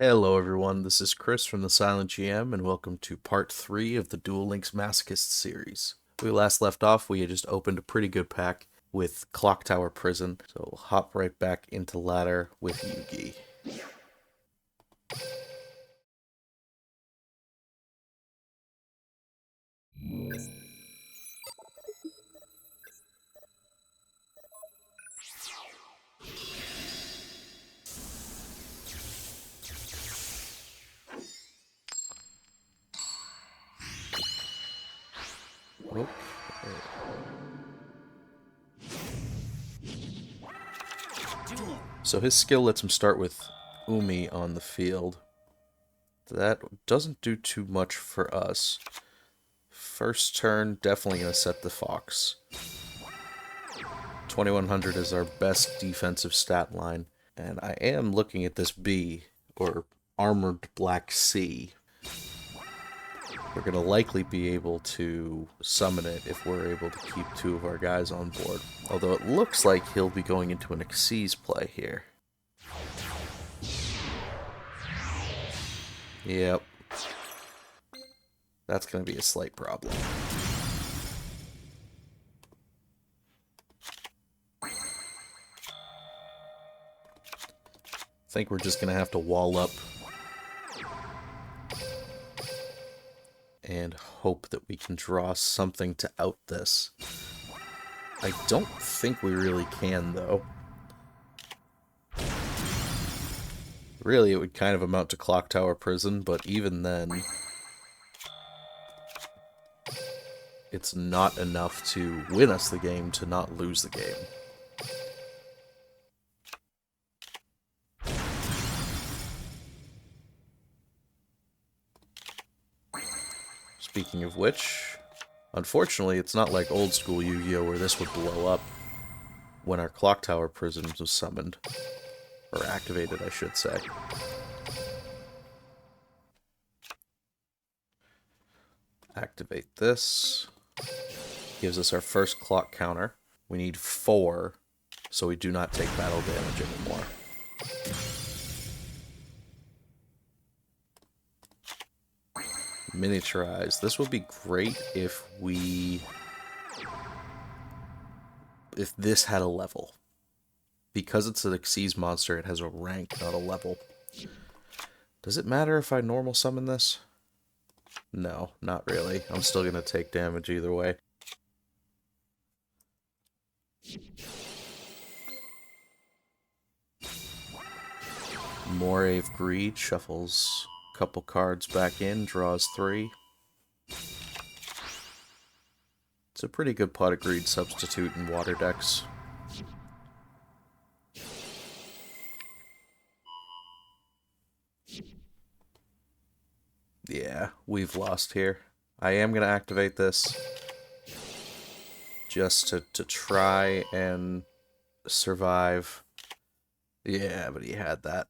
Hello everyone, this is Chris from the Silent GM, and welcome to part 3 of the Duel Links Masochist series. We last left off, we had just opened a pretty good pack with Clock Tower Prison, so we'll hop right back into ladder with Yugi. Okay. So his skill lets him start with Umi on the field. That doesn't do too much for us. First turn, definitely going to set the Fox. 2100 is our best defensive stat line. And I am looking at this B, or Armored Black C. We're going to likely be able to summon it if we're able to keep two of our guys on board. Although it looks like he'll be going into an Xyz play here. Yep. That's going to be a slight problem. I think we're just going to have to wall up and hope that we can draw something to out this. I don't think we really can, though. Really, it would kind of amount to Clock Tower Prison, but even then, it's not enough to win us the game to not lose the game. Speaking of which, unfortunately, it's not like old school Yu-Gi-Oh! Where this would blow up when our Clock Tower Prison was summoned. Or activated, I should say. Activate this. Gives us our first clock counter. We need 4, so we do not take battle damage anymore. Miniaturize. This would be great if this had a level. Because it's an Xyz monster, it has a rank, not a level. Does it matter if I normal summon this? No, not really. I'm still going to take damage either way. Moray of Greed shuffles a couple cards back in, draws 3. It's a pretty good Pot of Greed substitute in water decks. Yeah, we've lost here. I am going to activate this just to try and survive. Yeah, but he had that.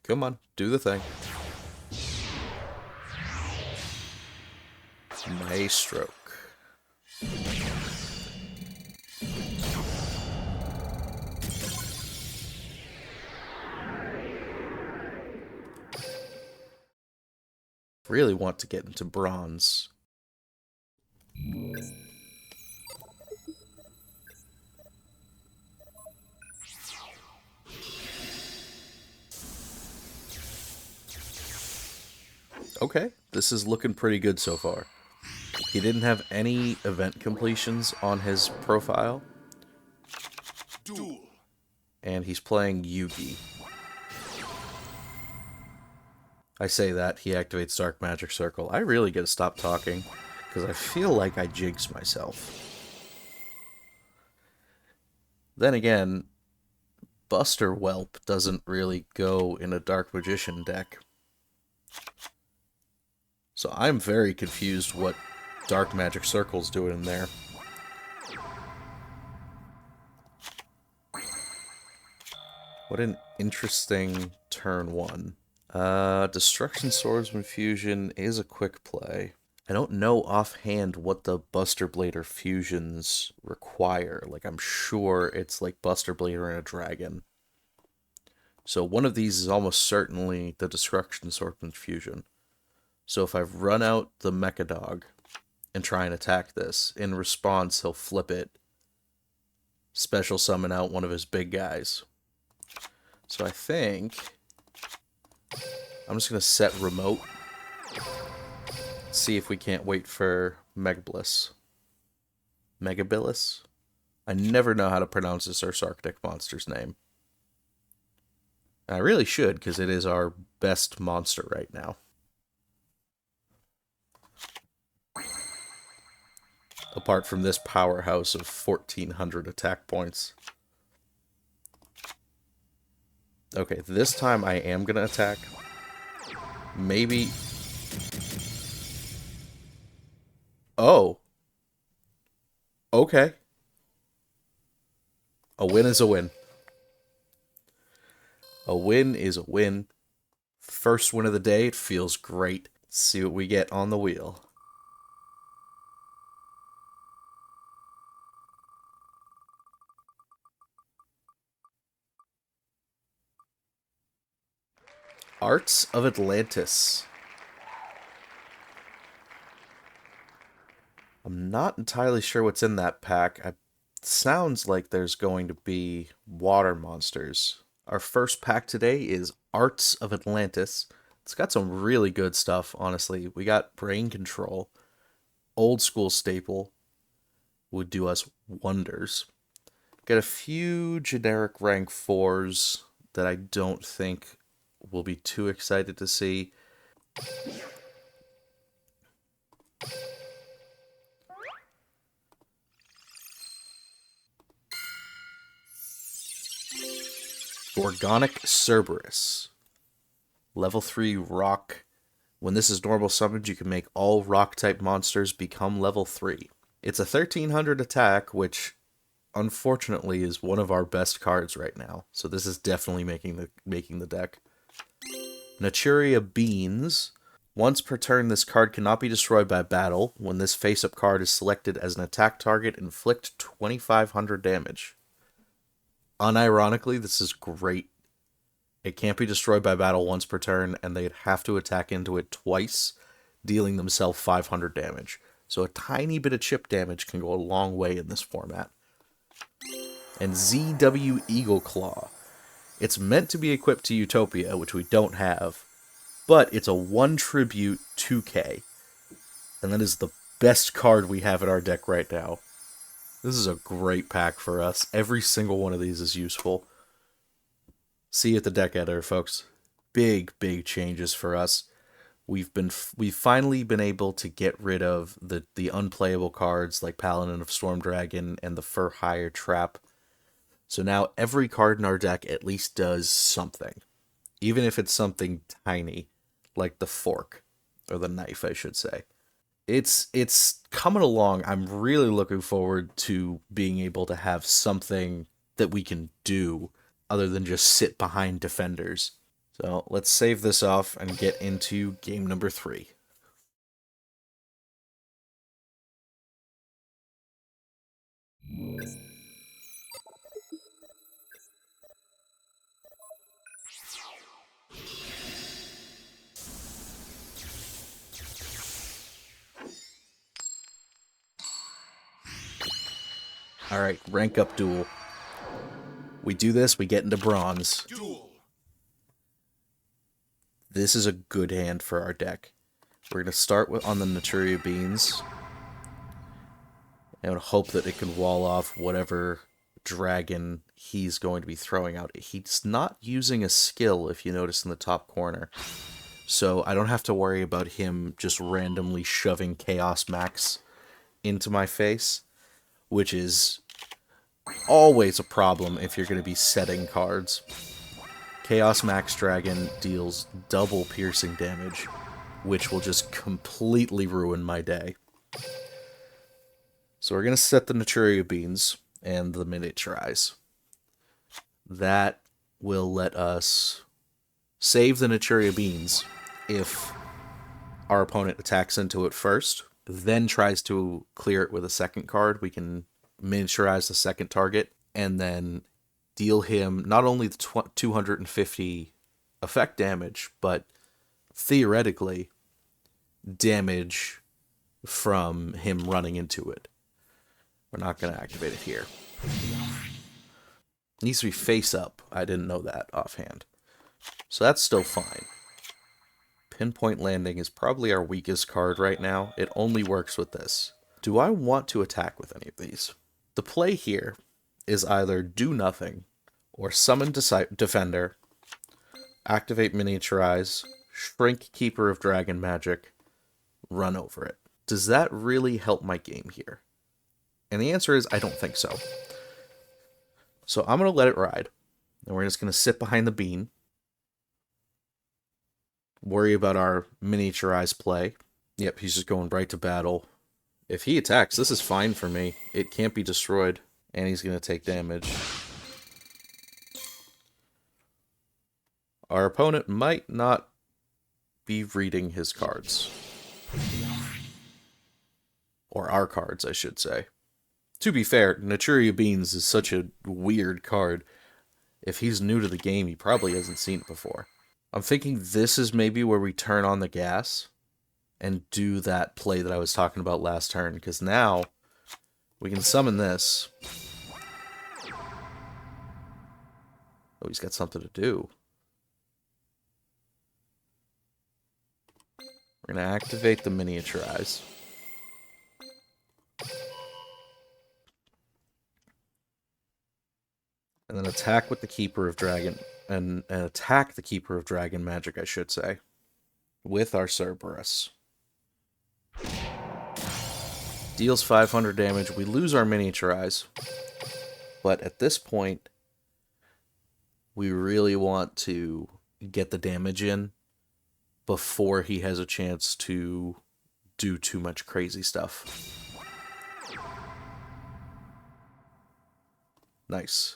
Come on, do the thing. Maestroke. Really want to get into bronze. Okay, this is looking pretty good so far. He didn't have any event completions on his profile. Duel. And he's playing Yugi. I say that, he activates Dark Magic Circle. I really gotta stop talking, because I feel like I jinx myself. Then again, Buster Whelp doesn't really go in a Dark Magician deck. So I'm very confused what Dark Magic Circle's doing in there. What an interesting turn 1. Destruction Swordsman Fusion is a quick play. I don't know offhand what the Buster Blader fusions require. Like, I'm sure it's like Buster Blader and a dragon. So one of these is almost certainly the Destruction Swordsman fusion. So if I run out the Mecha Dog and try and attack this, in response he'll flip it, special summon out one of his big guys. So I think I'm just going to set remote, see if we can't wait for Megabliss. Megabilis? I never know how to pronounce this Arctic monster's name. And I really should, because it is our best monster right now. Apart from this powerhouse of 1,400 attack points. Okay, this time I am going to attack. Maybe... Oh. Okay. A win is a win. A win is a win. First win of the day, it feels great. Let's see what we get on the wheel. Arts of Atlantis. I'm not entirely sure what's in that pack. It sounds like there's going to be water monsters. Our first pack today is Arts of Atlantis. It's got some really good stuff, honestly. We got Brain Control. Old school staple. Would do us wonders. Got a few generic rank 4s that I don't think we'll be too excited to see. Organic Cerberus. Level 3 rock. When this is normal summoned, you can make all rock-type monsters become level 3. It's a 1,300 attack, which unfortunately is one of our best cards right now. So this is definitely making the deck. Naturia Beans. Once per turn, this card cannot be destroyed by battle. When this face-up card is selected as an attack target, inflict 2,500 damage. Unironically, this is great. It can't be destroyed by battle once per turn, and they'd have to attack into it twice, dealing themselves 500 damage. So a tiny bit of chip damage can go a long way in this format. And ZW Eagle Claw. It's meant to be equipped to Utopia, which we don't have, but it's a 1 tribute 2K. And that is the best card we have in our deck right now. This is a great pack for us. Every single one of these is useful. See you at the deck editor, folks. Big changes for us. We've finally been able to get rid of the unplayable cards like Paladin of Storm Dragon and the Fur Hire Trap. So now every card in our deck at least does something. Even if it's something tiny, like the fork. Or the knife, I should say. It's coming along. I'm really looking forward to being able to have something that we can do other than just sit behind defenders. So let's save this off and get into game number 3. Alright, rank up duel. We do this, we get into bronze. Duel. This is a good hand for our deck. We're going to start on the Naturia Beans. And hope that it can wall off whatever dragon he's going to be throwing out. He's not using a skill, if you notice in the top corner. So I don't have to worry about him just randomly shoving Chaos Max into my face, which is always a problem if you're going to be setting cards. Chaos Max Dragon deals double piercing damage, which will just completely ruin my day. So we're going to set the Naturia Beans and the Miniaturize. That will let us save the Naturia Beans if our opponent attacks into it first, then tries to clear it with a second card. We can miniaturize the second target, and then deal him not only the 250 effect damage, but theoretically damage from him running into it. We're not going to activate it here. It needs to be face up. I didn't know that offhand. So that's still fine. Pinpoint Landing is probably our weakest card right now. It only works with this. Do I want to attack with any of these? The play here is either do nothing, or summon Defender, activate Miniaturize, shrink Keeper of Dragon Magic, run over it. Does that really help my game here? And the answer is I don't think so. So I'm going to let it ride. And we're just going to sit behind the bean. Worry about our Miniaturize play. Yep, he's just going right to battle. If he attacks, this is fine for me. It can't be destroyed. And he's going to take damage. Our opponent might not be reading his cards. Or our cards, I should say. To be fair, Naturia Beans is such a weird card. If he's new to the game, he probably hasn't seen it before. I'm thinking this is maybe where we turn on the gas and do that play that I was talking about last turn, because now we can summon this. Oh, he's got something to do. We're going to activate the Miniaturize. And then attack with the Keeper of Dragon, and attack the Keeper of Dragon Magic, I should say, with our Cerberus. Deals 500 damage. We lose our Miniaturize. But at this point, we really want to get the damage in before he has a chance to do too much crazy stuff. Nice.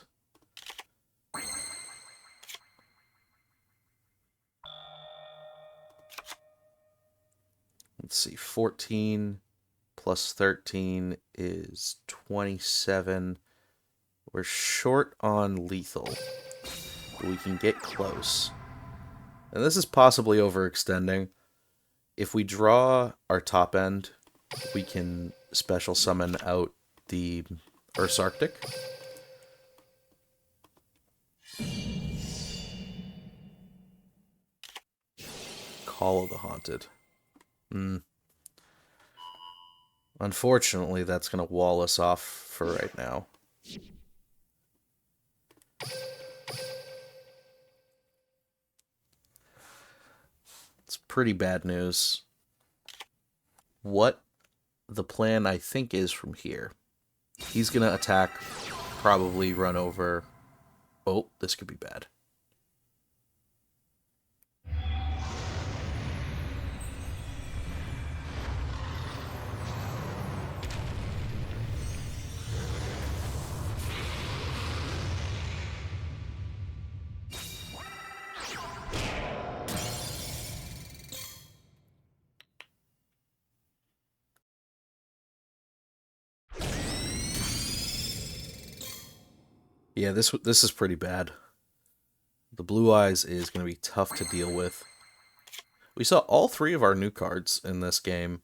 Let's see, 14 plus 13 is 27. We're short on lethal. We can get close. And this is possibly overextending. If we draw our top end, we can special summon out the Ursa Arctic. Call of the Haunted. Unfortunately, that's going to wall us off for right now. It's pretty bad news. What the plan, I think, is from here. He's going to attack, probably run over. Oh, this could be bad. Yeah, this is pretty bad. The Blue Eyes is going to be tough to deal with. We saw all three of our new cards in this game,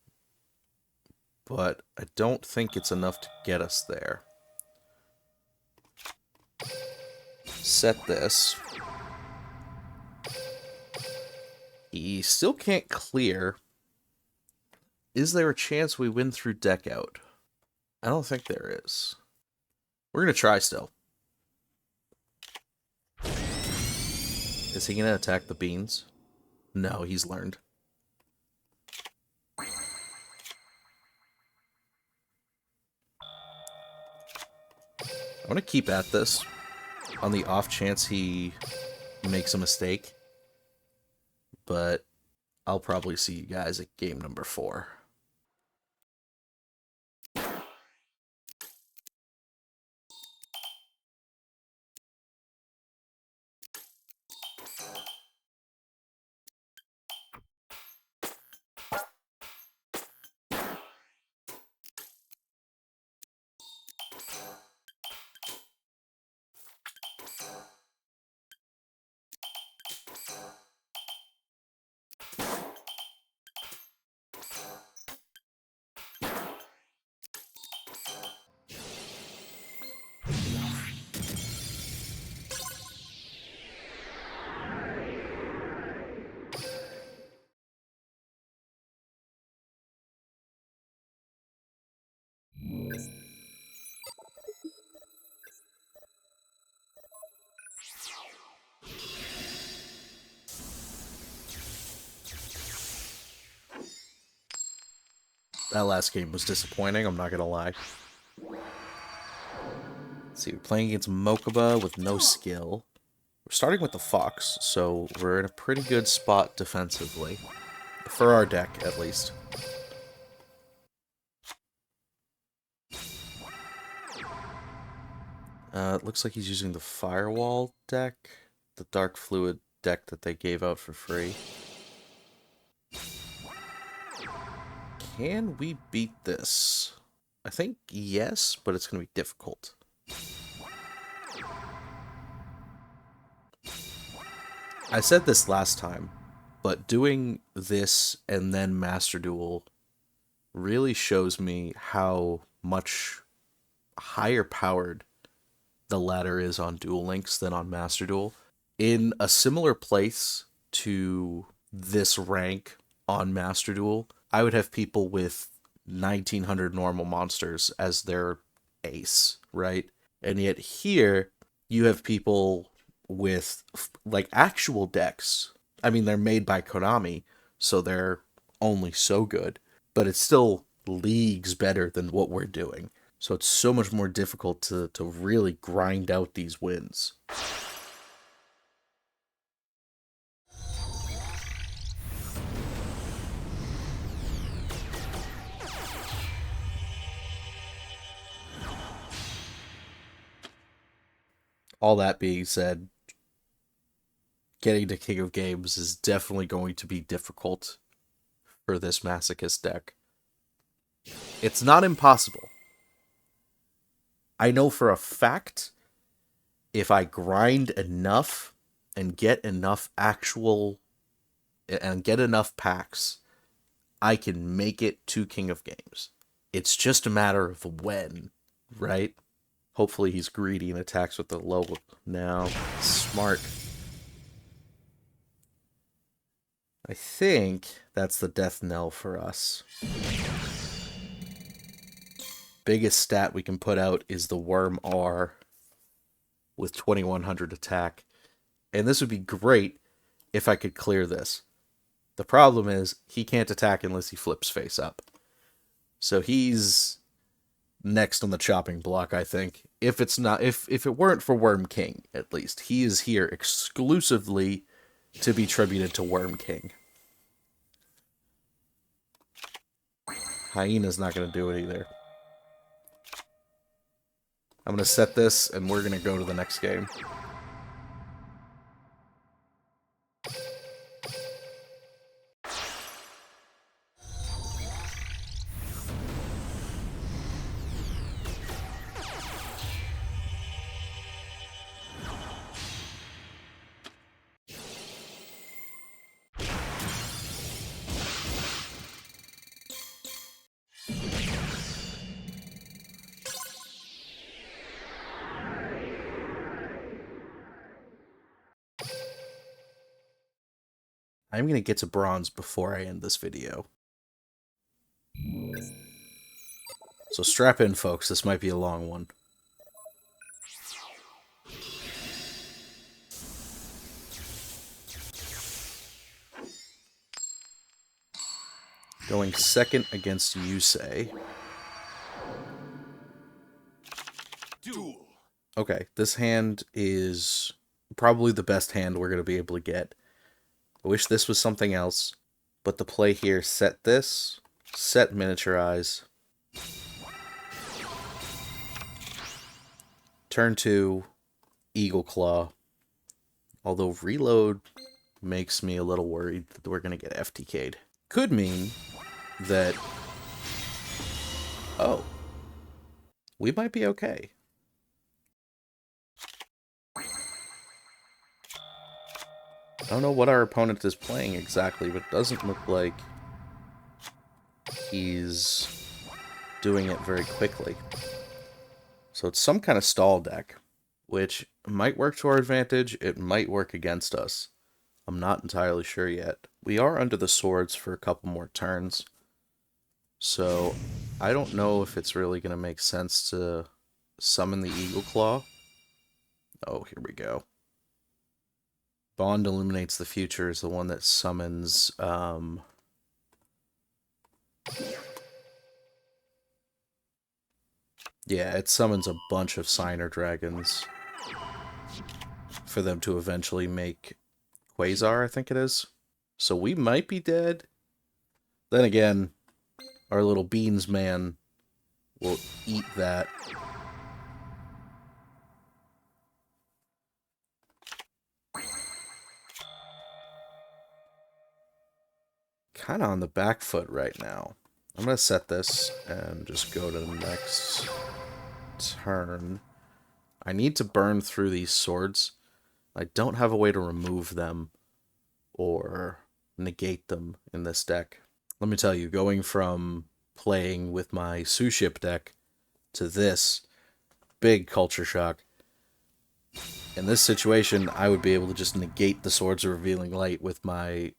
but I don't think it's enough to get us there. Set this. He still can't clear. Is there a chance we win through deck out? I don't think there is. We're going to try still. Is he going to attack the beans? No, he's learned. I'm going to keep at this on the off chance he makes a mistake. But I'll probably see you guys at game number 4. That last game was disappointing, I'm not gonna lie. Let's see, we're playing against Mokuba with no skill. We're starting with the Fox, so we're in a pretty good spot defensively. For our deck, at least. It looks like he's using the Firewall deck, the Dark Fluid deck that they gave out for free. Can we beat this? I think yes, but it's going to be difficult. I said this last time, but doing this and then Master Duel really shows me how much higher powered the ladder is on Duel Links than on Master Duel. In a similar place to this rank on Master Duel, I would have people with 1900 normal monsters as their ace, right? And yet here, you have people with like actual decks. I mean, they're made by Konami, so they're only so good, but it's still leagues better than what we're doing. So it's so much more difficult to really grind out these wins. All that being said, getting to King of Games is definitely going to be difficult for this Masochist deck. It's not impossible. I know for a fact, if I grind enough and get enough packs, I can make it to King of Games. It's just a matter of when, right? Hopefully he's greedy and attacks with the low now. Smart. I think that's the death knell for us. Biggest stat we can put out is the Worm R with 2100 attack. And this would be great if I could clear this. The problem is he can't attack unless he flips face up. So he's next on the chopping block, I think. If it weren't for Worm King, at least. He is here exclusively to be tributed to Worm King. Hyena's not going to do it either. I'm going to set this, and we're going to go to the next game. I'm going to get to bronze before I end this video. So strap in, folks. This might be a long one. Going second against Yusei. Duel. Okay, this hand is probably the best hand we're going to be able to get. I wish this was something else, but the play here, set this, set miniaturize. Turn 2, Eagle Claw. Although reload makes me a little worried that we're going to get FTK'd. Could mean that... Oh. We might be okay. I don't know what our opponent is playing exactly, but it doesn't look like he's doing it very quickly. So it's some kind of stall deck, which might work to our advantage, it might work against us. I'm not entirely sure yet. We are under the swords for a couple more turns, so I don't know if it's really going to make sense to summon the Eagle Claw. Oh, here we go. Bond Illuminates the Future is the one that summons Yeah, it summons a bunch of Signer Dragons for them to eventually make Quasar, I think it is. So we might be dead. Then again, our little Beans man will eat that. Kind of on the back foot right now. I'm going to set this and just go to the next turn. I need to burn through these swords. I don't have a way to remove them or negate them in this deck. Let me tell you, going from playing with my Suship deck to this, big culture shock. In this situation, I would be able to just negate the Swords of Revealing Light with my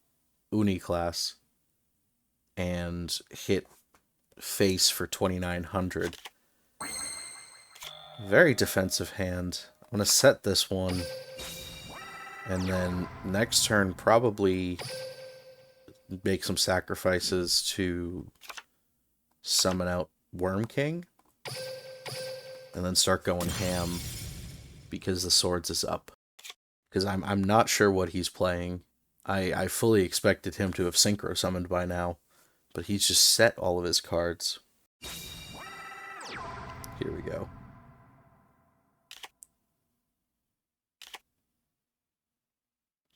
Uni class and hit face for 2900. Very defensive hand. I'm going to set this one, and then next turn probably make some sacrifices to summon out Worm King, and then start going ham because the swords is up. Because I'm not sure what he's playing. I fully expected him to have synchro summoned by now, but he's just set all of his cards. Here we go.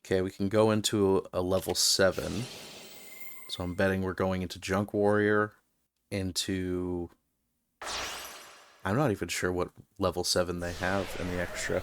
Okay, we can go into a level 7. So I'm betting we're going into Junk Warrior, into... I'm not even sure what level 7 they have in the extra.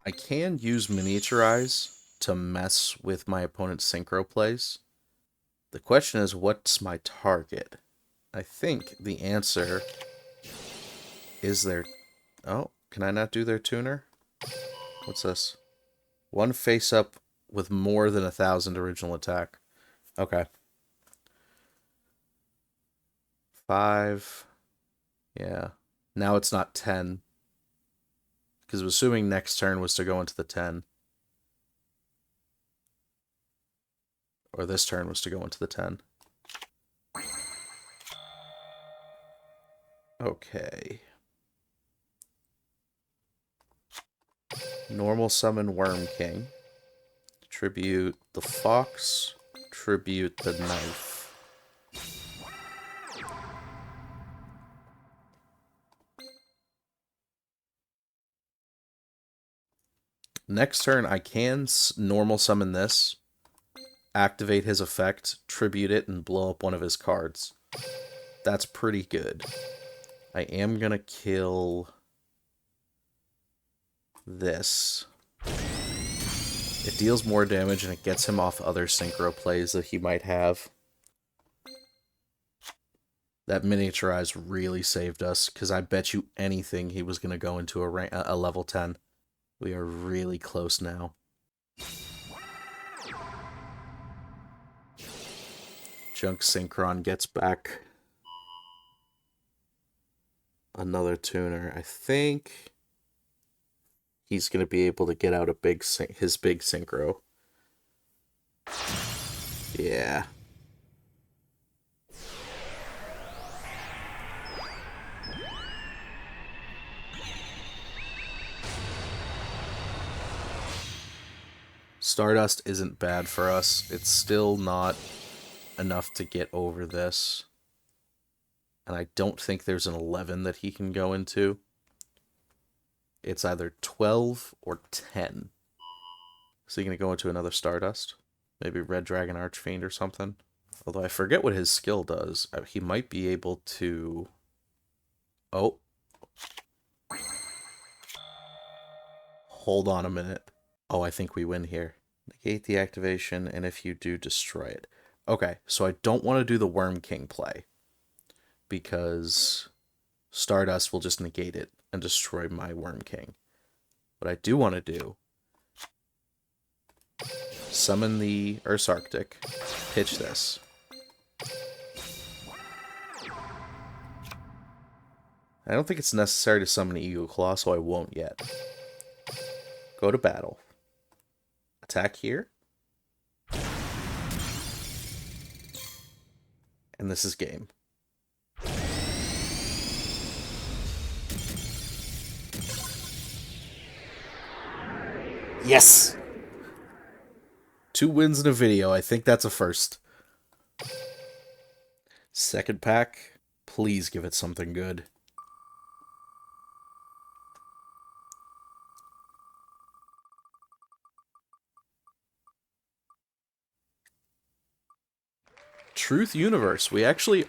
I can use Miniaturize to mess with my opponent's synchro plays. The question is, what's my target? I think the answer is their... Oh, can I not do their tuner? What's this? One face up with more than 1,000 original attack. Okay. 5. Yeah. Now it's not 10. Because I'm assuming next turn was to go into the 10. Or this turn was to go into the 10. Okay. Normal summon Worm King. Tribute the Fox. Tribute the Knife. Next turn, I can normal summon this, activate his effect, tribute it, and blow up one of his cards. That's pretty good. I am going to kill this. It deals more damage, and it gets him off other synchro plays that he might have. That Miniaturize really saved us, because I bet you anything he was going to go into a level 10. We are really close now. Junk Synchron gets back another tuner. I think he's going to be able to get out his big synchro. Yeah. Stardust isn't bad for us. It's still not enough to get over this. And I don't think there's an 11 that he can go into. It's either 12 or 10. Is he going to go into another Stardust? Maybe Red Dragon Archfiend or something? Although I forget what his skill does. He might be able to... Oh. Hold on a minute. Oh, I think we win here. Negate the activation, and if you do, destroy it. Okay, so I don't want to do the Worm King play, because Stardust will just negate it and destroy my Worm King. What I do want to do summon the Earth's Arctic, pitch this. I don't think it's necessary to summon Eagle Claw, so I won't yet. Go to battle. Attack here. And this is game. Yes! 2 wins in a video. I think that's a first. Second pack. Please give it something good. Truth Universe. We actually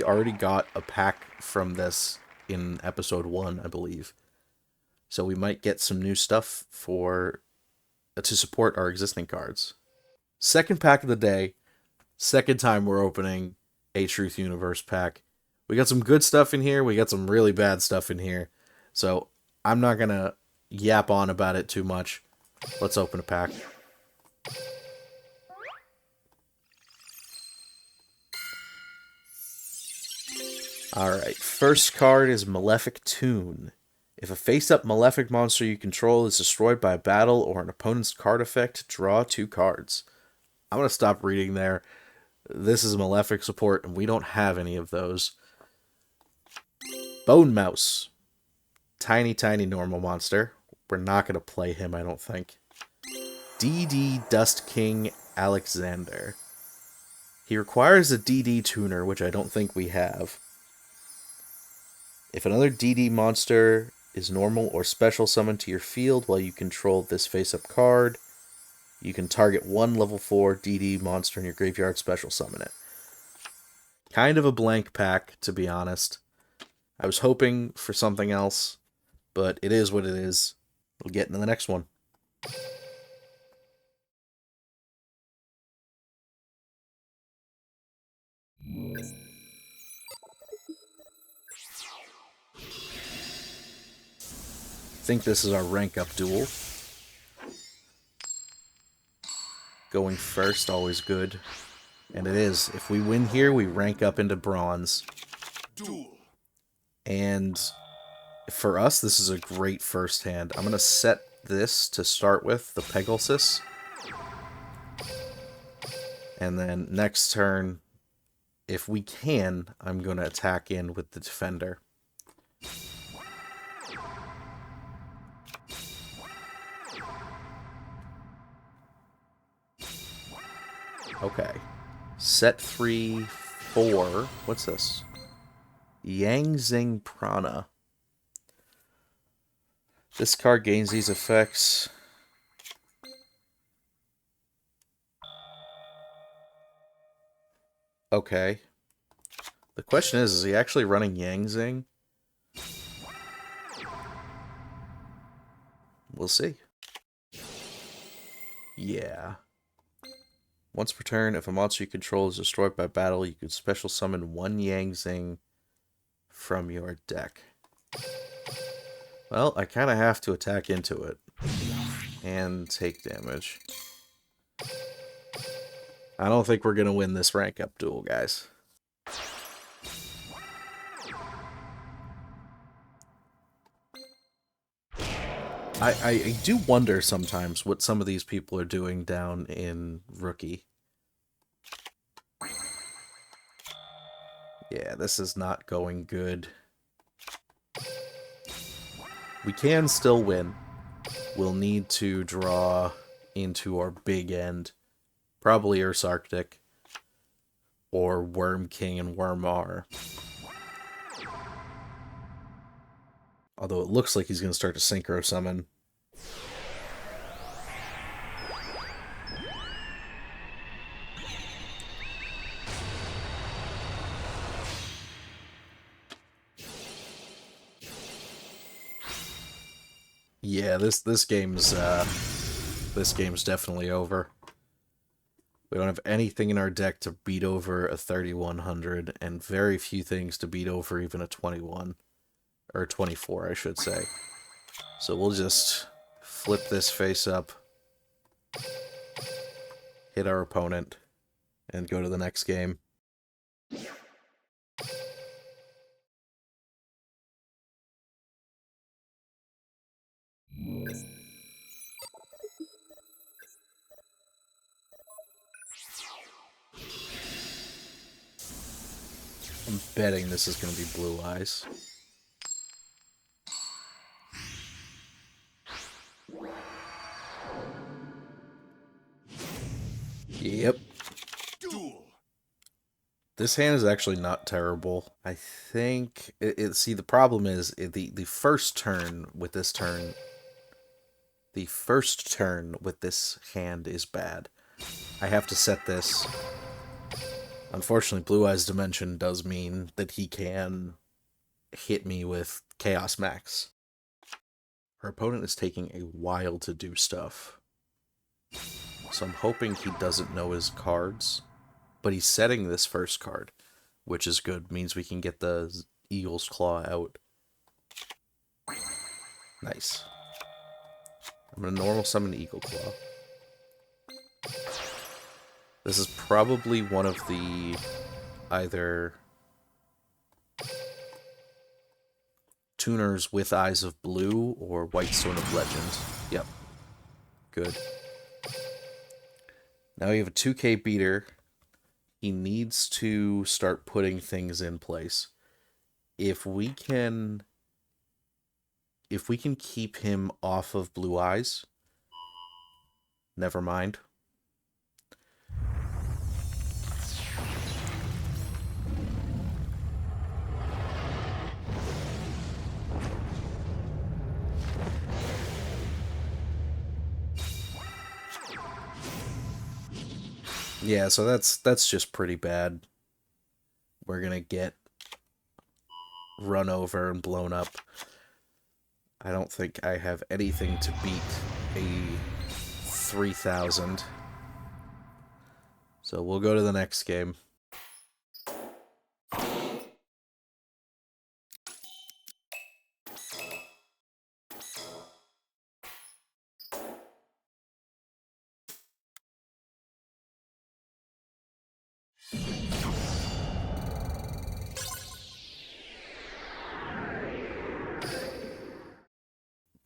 already got a pack from this in episode 1, I believe. So we might get some new stuff for to support our existing cards. Second pack of the day. Second time we're opening a Truth Universe pack. We got some good stuff in here. We got some really bad stuff in here. So I'm not going to yap on about it too much. Let's open a pack. Alright, first card is Malefic Tune. If a face-up Malefic monster you control is destroyed by a battle or an opponent's card effect, draw 2 cards. I'm going to stop reading there. This is Malefic support, and we don't have any of those. Bone Mouse. Tiny, tiny normal monster. We're not going to play him, I don't think. DD Dust King Alexander. He requires a DD tuner, which I don't think we have. If another DD monster is normal or special summoned to your field while you control this face-up card, you can target 1 level 4 DD monster in your graveyard, special summon it. Kind of a blank pack, to be honest. I was hoping for something else, but it is what it is. We'll get into the next one. I think this is our rank up duel. Going first, always good. And it is. If we win here, we rank up into bronze. Duel. And for us, this is a great first hand. I'm going to set this to start with, the Pegasus. And then next turn, if we can, I'm going to attack in with the Defender. Okay. Set 3, 4. What's this? Yang Zing Prana. This card gains these effects. Okay. The question is he actually running Yang Zing? We'll see. Yeah. Once per turn, if a monster you control is destroyed by battle, you can special summon 1 Yang Zing from your deck. Well, I kind of have to attack into it. And take damage. I don't think we're going to win this rank up duel, guys. I do wonder sometimes what some of these people are doing down in Rookie. Yeah, this is not going good. We can still win. We'll need to draw into our big end. Probably Earth's Arctic. Or Worm King and Worm R. Although it looks like he's going to start to Synchro Summon. Yeah, this game's definitely over. We don't have anything in our deck to beat over a 3100, and very few things to beat over even a 21. Or 24, I should say. So we'll just flip this face up. hit our opponent, and go to the next game. I'm betting this is going to be Blue Eyes. Yep. Duel. This hand is actually not terrible. I think... see, the problem is the first turn with this turn... The first turn with this hand is bad. I have to set this. Unfortunately, Blue Eyes Dimension does mean that he can hit me with Chaos Max. Our opponent is taking a while to do stuff. So I'm hoping he doesn't know his cards. But he's setting this first card, which is good. Means we can get the Eagle's Claw out. Nice. I'm going to normal summon Eagle Claw. This is probably one of the either tuners with Eyes of Blue or White Stone of Legend. Yep. Good. Now we have a 2K beater. He needs to start putting things in place. If we can keep him off of Blue Eyes, never mind. Yeah, so that's just pretty bad. We're gonna get run over and blown up. I don't think I have anything to beat a 3000. So we'll go to the next game.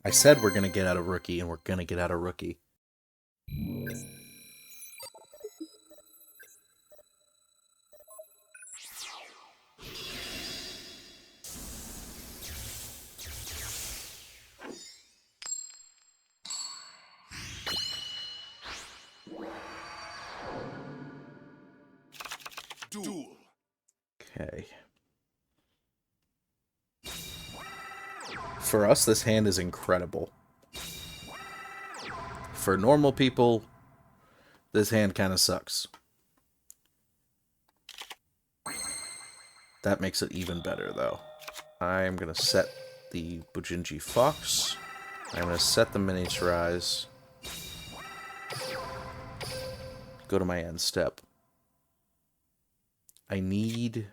I said we're gonna get out a rookie, and we're gonna get out a rookie. Duel. Okay. For us, this hand is incredible. For normal people, this hand kind of sucks. That makes it even better, though. I'm going to set the Bujinji Fox. I'm going to set the Miniaturize. Go to my end step. I need...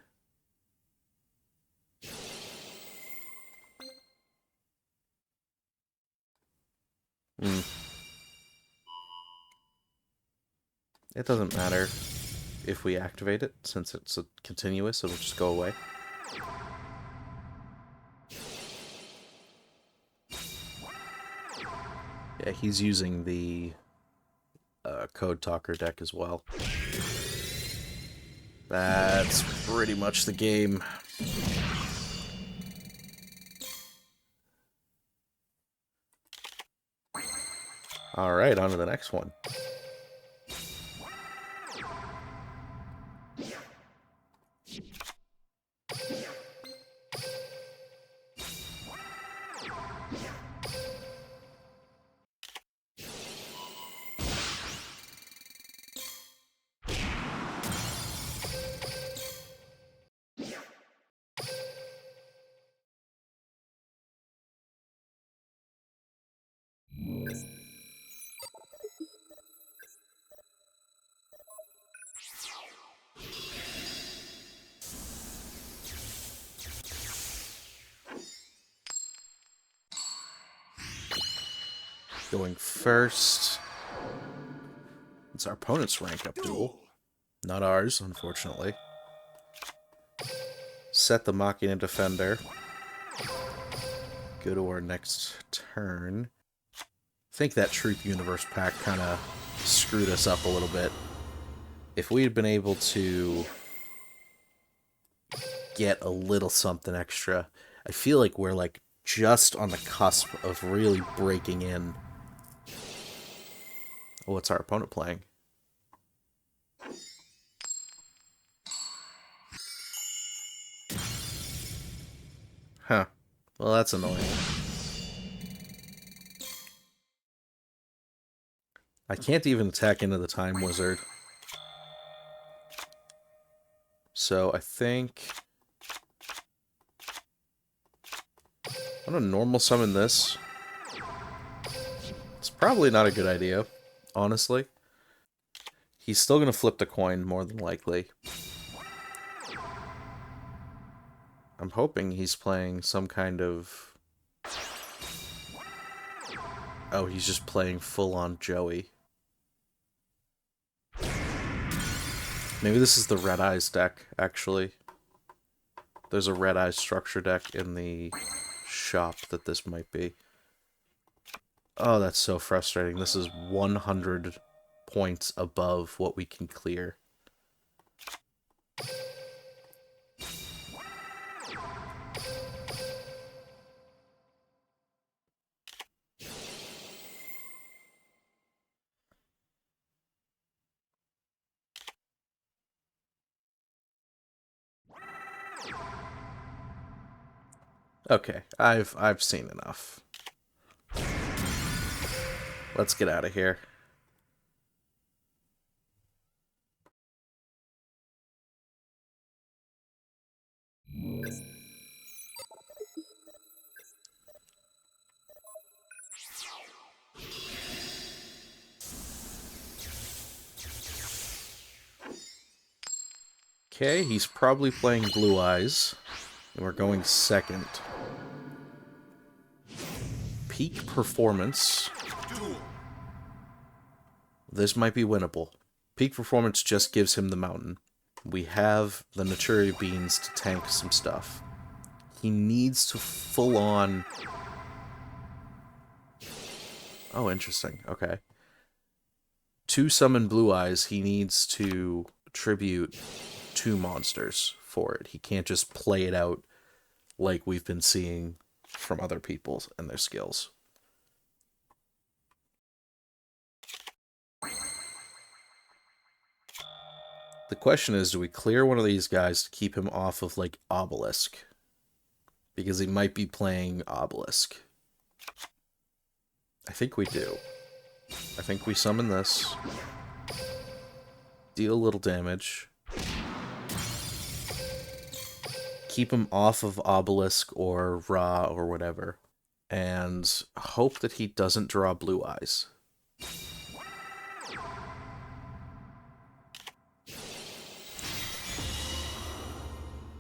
It doesn't matter if we activate it, since it's a continuous, it'll just go away. Yeah, he's using the Code Talker deck as well. That's pretty much the game. Alright, on to the next one. Going first. It's our opponent's rank up duel. Not ours, unfortunately. Set the Machina Defender. Go to our next turn. I think that Truth Universe pack kind of screwed us up a little bit. If we had been able to get a little something extra, I feel like we're like just on the cusp of really breaking in. Oh, what's our opponent playing? Huh. Well, that's annoying. I can't even attack into the Time Wizard. So I think I'm gonna normal summon this. It's probably not a good idea, honestly. He's still gonna flip the coin, more than likely. I'm hoping he's playing some kind of... Oh, he's just playing full-on Joey. Maybe this is the Red Eyes deck, actually. There's a Red Eyes structure deck in the shop that this might be. Oh, that's so frustrating. This is 100 points above what we can clear. Okay, I've seen enough. Let's get out of here. Okay, he's probably playing Blue Eyes. And we're going second. Peak Performance. This might be winnable. Peak Performance just gives him the mountain. We have the Naturi Beans to tank some stuff. He needs to full on... Oh, interesting. Okay. To summon Blue Eyes, he needs to tribute 2 monsters for it. He can't just play it out like we've been seeing from other people and their skills. The question is, do we clear one of these guys to keep him off of, like, Obelisk? Because he might be playing Obelisk. I think we do. I think we summon this. Deal a little damage. Keep him off of Obelisk or Ra or whatever. And hope that he doesn't draw Blue Eyes.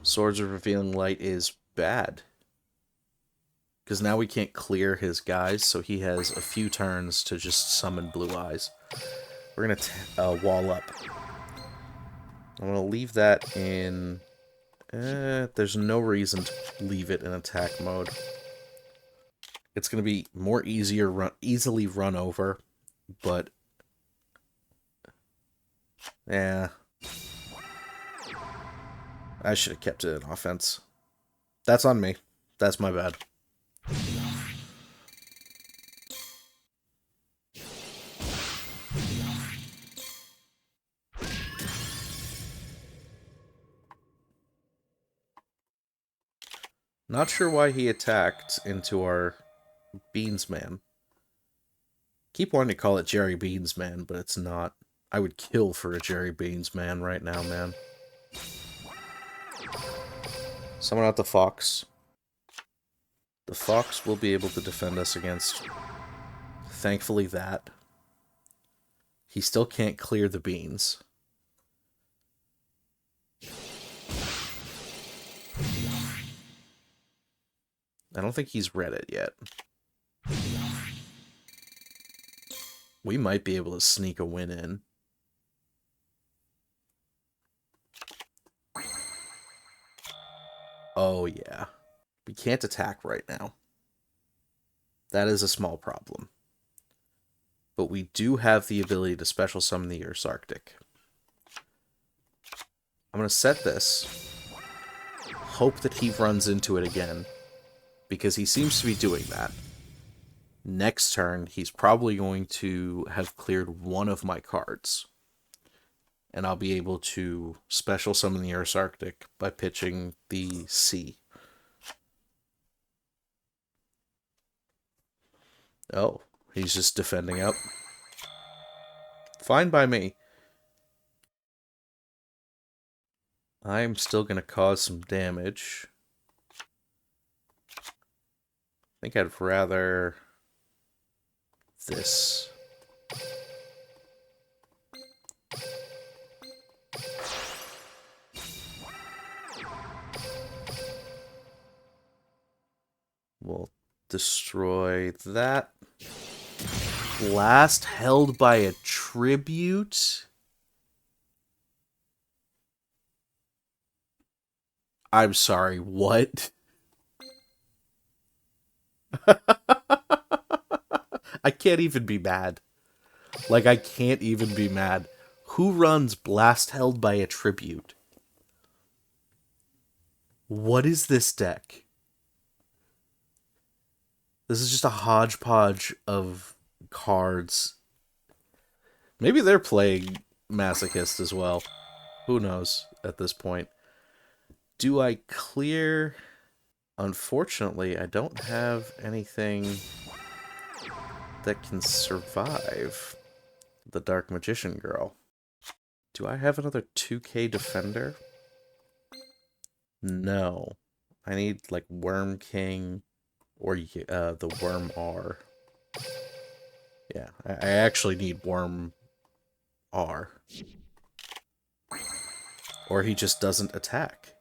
Swords of Revealing Light is bad. Because now we can't clear his guys, so he has a few turns to just summon Blue Eyes. We're going to wall up. I'm going to leave that in... there's no reason to leave it in attack mode. It's going to be more easily run over, but... Yeah. I should have kept it in offense. That's on me. That's my bad. Not sure why he attacked into our Beans Man. Keep wanting to call it Jerry Beans Man, but it's not. I would kill for a Jerry Beans Man right now, man. Summon out the Fox. The Fox will be able to defend us against, thankfully, that. He still can't clear the beans. I don't think he's read it yet. We might be able to sneak a win in. Oh, yeah. We can't attack right now. That is a small problem. But we do have the ability to special summon the Ursa Arctic. I'm going to set this. Hope that he runs into it again, because he seems to be doing that. Next turn, he's probably going to have cleared one of my cards. And I'll be able to special summon the Ursa Arctic by pitching the C. Oh, he's just defending up. Fine by me. I'm still going to cause some damage. I think I'd rather this. We'll destroy that. Blast held by a tribute? I'm sorry, what? I can't even be mad. Like, I can't even be mad. Who runs Blast held by a tribute? What is this deck? This is just a hodgepodge of cards. Maybe they're playing Masochist as well. Who knows at this point. Do I clear? Unfortunately, I don't have anything that can survive the Dark Magician Girl. Do I have another 2K Defender? No. I need, like, Worm King or the Worm R. Yeah, I actually need Worm R. Or he just doesn't attack.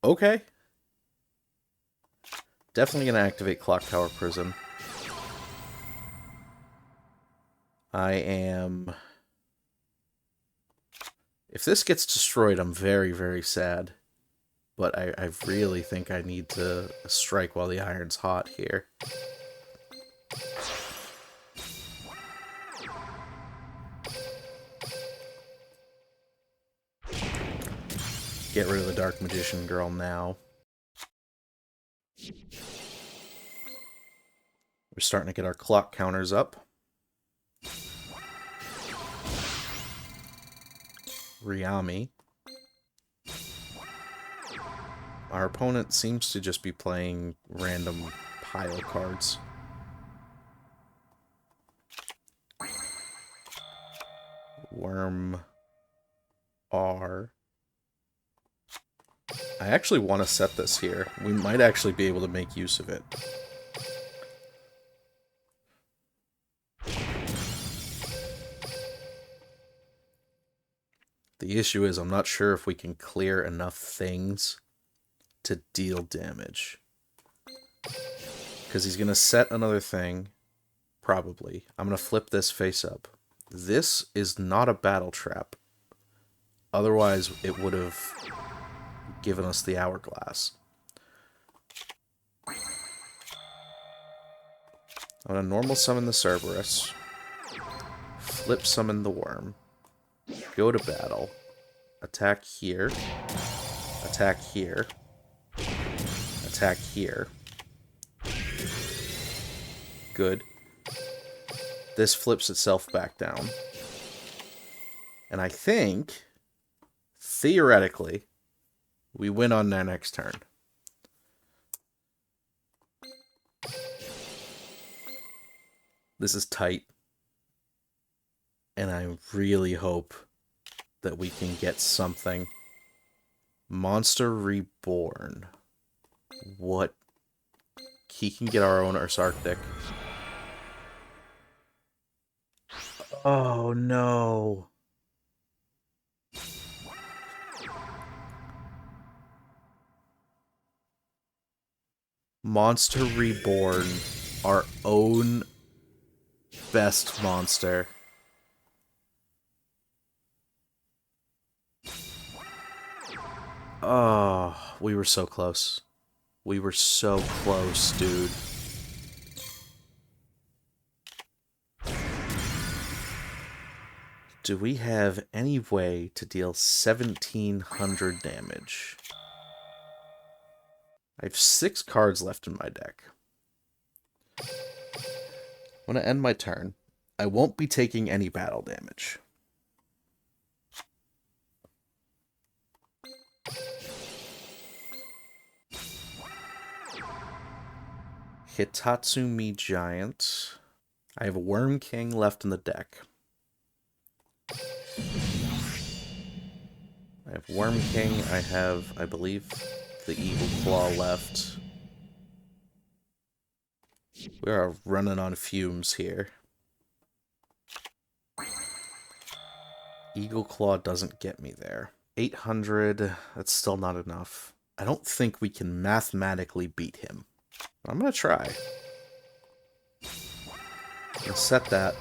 Okay. Definitely gonna activate Clock Tower Prison. I am... If this gets destroyed, I'm very, very sad. But I really think I need to strike while the iron's hot here. Get rid of the Dark Magician Girl now. We're starting to get our clock counters up. Riami. Our opponent seems to just be playing random pile cards. Worm R. I actually want to set this here. We might actually be able to make use of it. The issue is I'm not sure if we can clear enough things to deal damage. Because he's going to set another thing, probably. I'm going to flip this face up. This is not a battle trap. Otherwise, it would have given us the hourglass. I'm going to normal summon the Cerberus. Flip summon the worm. Go to battle. Attack here. Attack here. Attack here. Good. This flips itself back down. And I think, theoretically, we win on their next turn. This is tight. And I really hope that we can get something. Monster Reborn. What? He can get our own Ursa Arctic. Oh, no. Monster Reborn. Our own best monster. Oh, we were so close. We were so close, dude. Do we have any way to deal 1,700 damage? I have 6 cards left in my deck. I'm going to end my turn. I won't be taking any battle damage. Hitatsumi Giant. I have a Worm King left in the deck. I have Worm King. I have, I believe, the Eagle Claw left. We are running on fumes here. Eagle Claw doesn't get me there. 800, that's still not enough. I don't think we can mathematically beat him. I'm gonna try. Let's set that.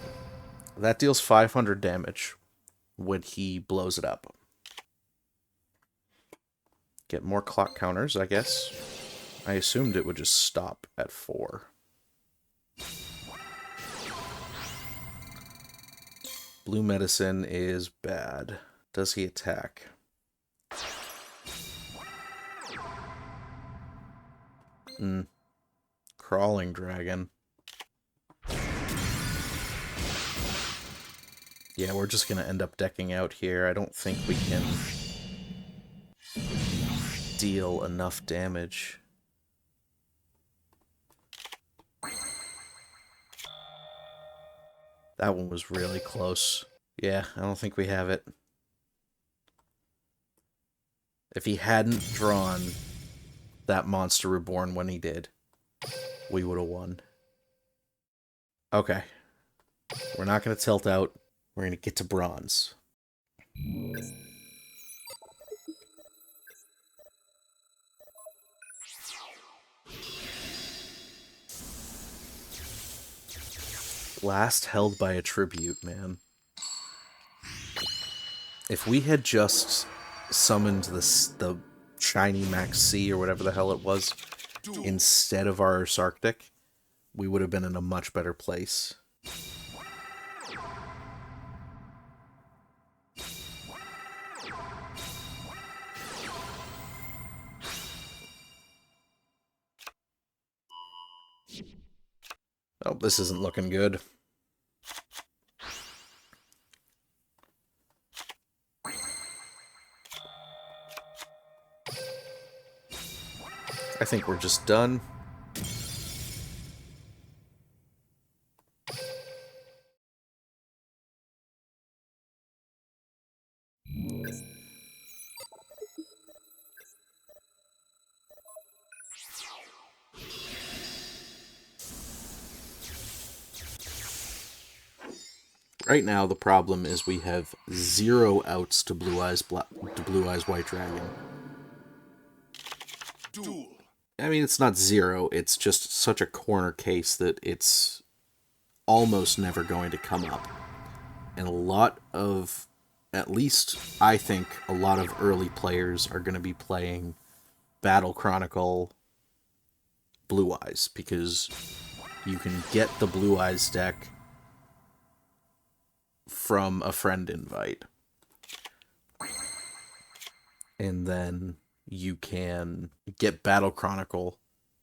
That deals 500 damage when he blows it up. Get more clock counters, I guess. I assumed it would just stop at 4. Blue medicine is bad. Does he attack? Crawling dragon. Yeah, we're just gonna end up decking out here. I don't think we can deal enough damage. That one was really close. Yeah, I don't think we have it. If he hadn't drawn that Monster Reborn when he did, we would have won. Okay. We're not going to tilt out. We're going to get to bronze. Last held by a tribute, man. If we had just summoned the shiny Max C or whatever the hell it was instead of our Sarctic, we would have been in a much better place. Oh, this isn't looking good. I think we're just done. Right now, the problem is we have 0 outs to Blue Eyes White Dragon. Duel. I mean, it's not 0. It's just such a corner case that it's almost never going to come up. And a lot of, at least I think, a lot of early players are going to be playing Battle Chronicle Blue Eyes, because you can get the Blue Eyes deck from a friend invite. And then you can get Battle Chronicle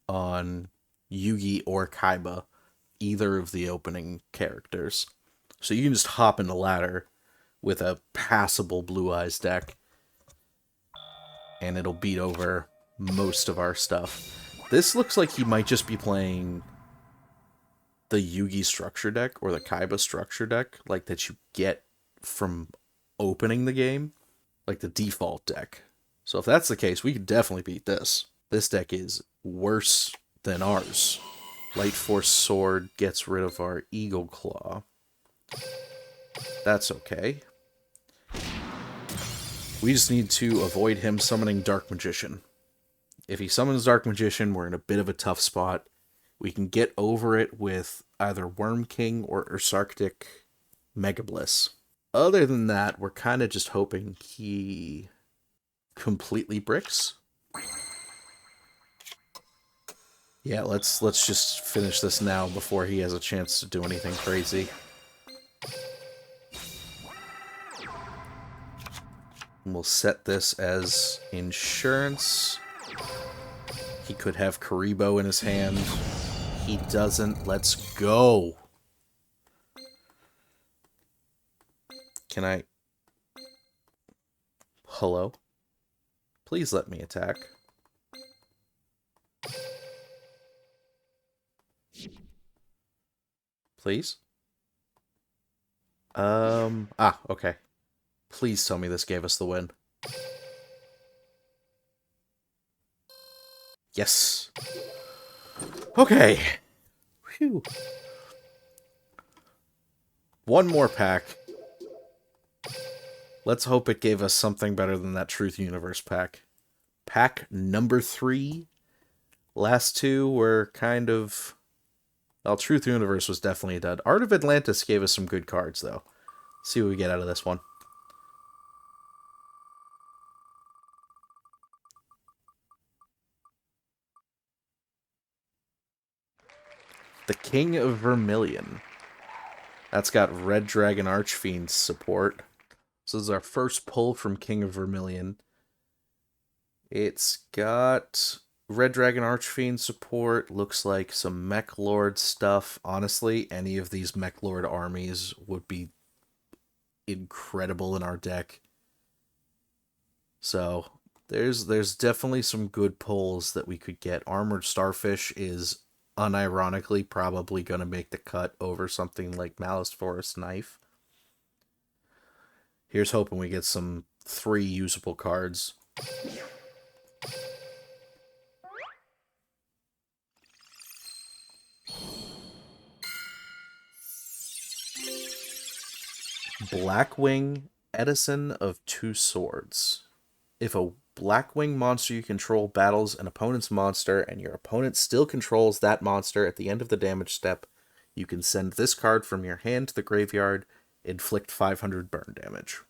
on Yugi or Kaiba, either of the opening characters. So you can just hop into ladder with a passable Blue Eyes deck, and it'll beat over most of our stuff. This looks like he might just be playing the Yugi structure deck or the Kaiba structure deck, like that you get from opening the game, like the default deck. So if that's the case, we could definitely beat this. This deck is worse than ours. Light Force Sword gets rid of our Eagle Claw. That's okay. We just need to avoid him summoning Dark Magician. If he summons Dark Magician, we're in a bit of a tough spot. We can get over it with either Worm King or Ursarctic Mega Bliss. Other than that, we're kind of just hoping he completely bricks. Yeah, let's just finish this now before he has a chance to do anything crazy. And we'll set this as insurance. He could have Karibo in his hand. He doesn't. Let's go. Can I... Hello? Please let me attack. Please? Okay. Please tell me this gave us the win. Yes. Okay. Phew. One more pack. Let's hope it gave us something better than that Truth Universe pack. Pack number 3. Last two were kind of... Well, Truth Universe was definitely a dud. Art of Atlantis gave us some good cards, though. Let's see what we get out of this one. The King of Vermilion. That's got Red Dragon Archfiend's support. So this is our first pull from King of Vermilion. It's got Red Dragon Archfiend support. Looks like some Mech Lord stuff. Honestly, any of these Mech Lord armies would be incredible in our deck. So there's definitely some good pulls that we could get. Armored Starfish is unironically probably going to make the cut over something like Malice Forest Knife. Here's hoping we get some 3 usable cards. Blackwing Edison of 2 Swords. If a Blackwing monster you control battles an opponent's monster and your opponent still controls that monster at the end of the damage step, you can send this card from your hand to the graveyard, inflict 500 burn damage.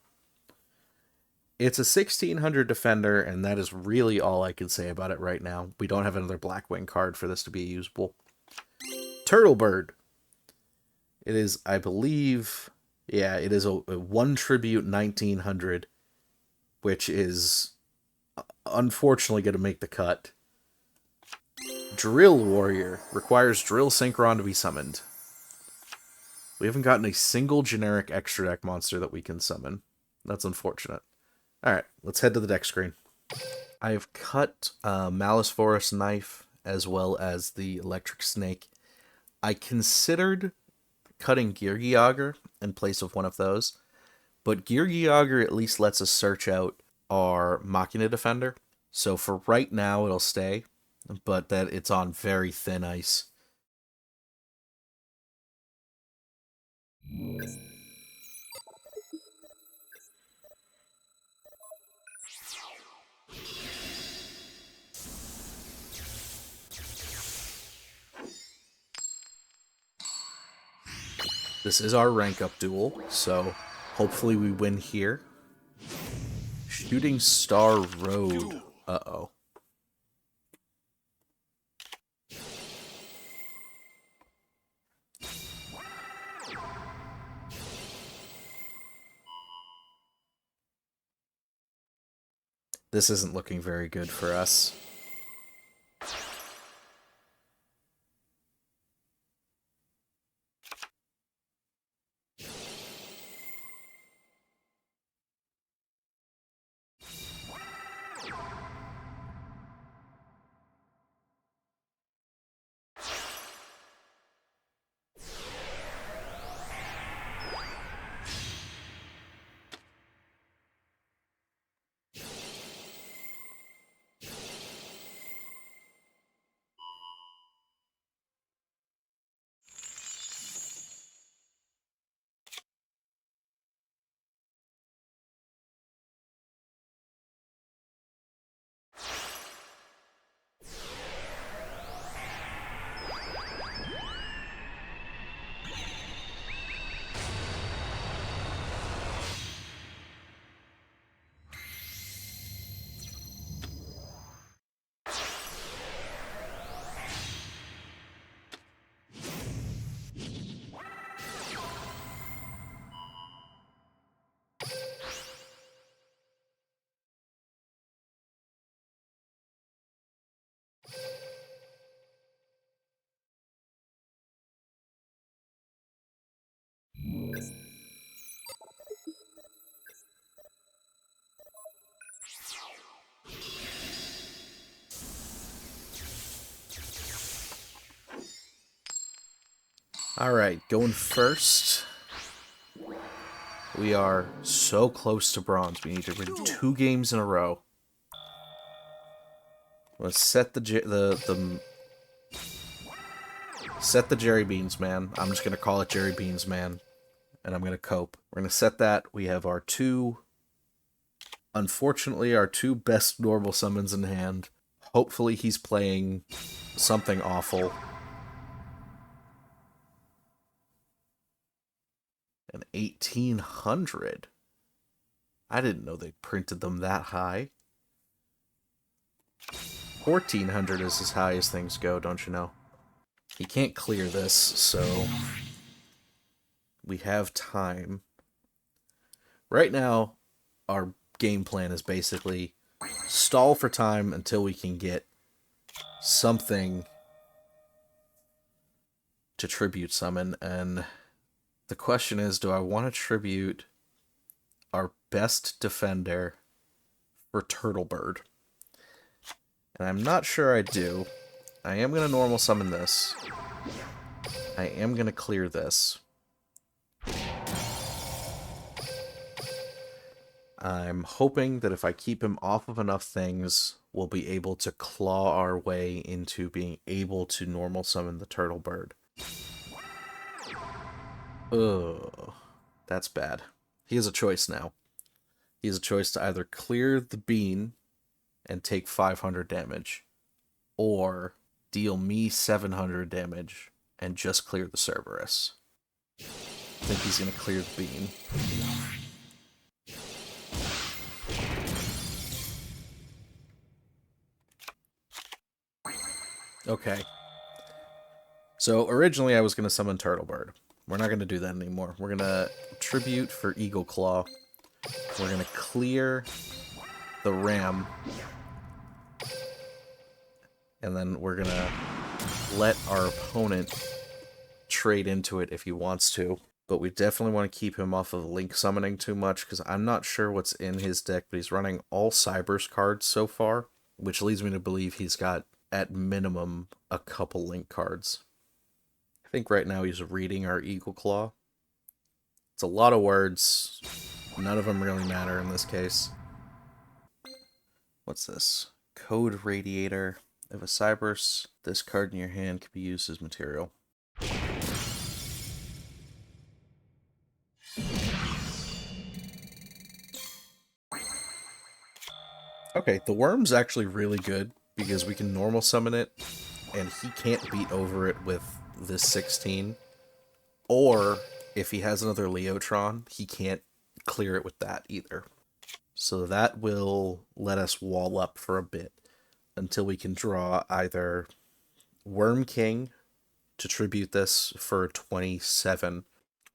It's a 1600 defender, and that is really all I can say about it right now. We don't have another Blackwing card for this to be usable. Turtlebird. It is, I believe, yeah, it is a 1 tribute 1900, which is unfortunately going to make the cut. Drill Warrior. Requires Drill Synchron to be summoned. We haven't gotten a single generic extra deck monster that we can summon. That's unfortunate. Alright, let's head to the deck screen. I have cut Malice Forest Knife as well as the Electric Snake. I considered cutting Geargiauger in place of one of those, but Geargiauger at least lets us search out our Machina Defender. So for right now, it'll stay, but that it's on very thin ice. This is our rank up duel, so hopefully we win here. Shooting Star Road. Uh-oh. This isn't looking very good for us. Alright, going first. We are so close to bronze. We need to win 2 games in a row. Let's set set the Jerry Beans Man. I'm just gonna call it Jerry Beans Man, and I'm gonna cope. We're gonna set that. We have our unfortunately, our two best normal summons in hand. Hopefully he's playing something awful. An 1800. I didn't know they printed them that high. 1400 is as high as things go, don't you know? He can't clear this, so we have time. Right now, our game plan is basically stall for time until we can get something to tribute summon, and the question is, do I want to tribute our best defender for Turtlebird? And I'm not sure I do. I am going to normal summon this. I am going to clear this. I'm hoping that if I keep him off of enough things, we'll be able to claw our way into being able to normal summon the Turtlebird. Ugh, that's bad. He has a choice now. He has a choice to either clear the bean and take 500 damage, or deal me 700 damage and just clear the Cerberus. I think he's going to clear the bean. Okay. So originally I was going to summon Turtlebird. We're not going to do that anymore. We're going to tribute for Eagle Claw. We're going to clear the Ram. And then we're going to let our opponent trade into it if he wants to. But we definitely want to keep him off of Link summoning too much, because I'm not sure what's in his deck, but he's running all Cybers cards so far, which leads me to believe he's got, at minimum, a couple Link cards. I think right now he's reading our Eagle Claw. It's a lot of words. None of them really matter in this case. What's this? Code Radiator. If a Cybers, this card in your hand can be used as material. Okay, the Worm's actually really good, because we can normal summon it, and he can't beat over it with this 16. Or, if he has another Leotron, he can't clear it with that either. So that will let us wall up for a bit, until we can draw either Worm King to tribute this for 27,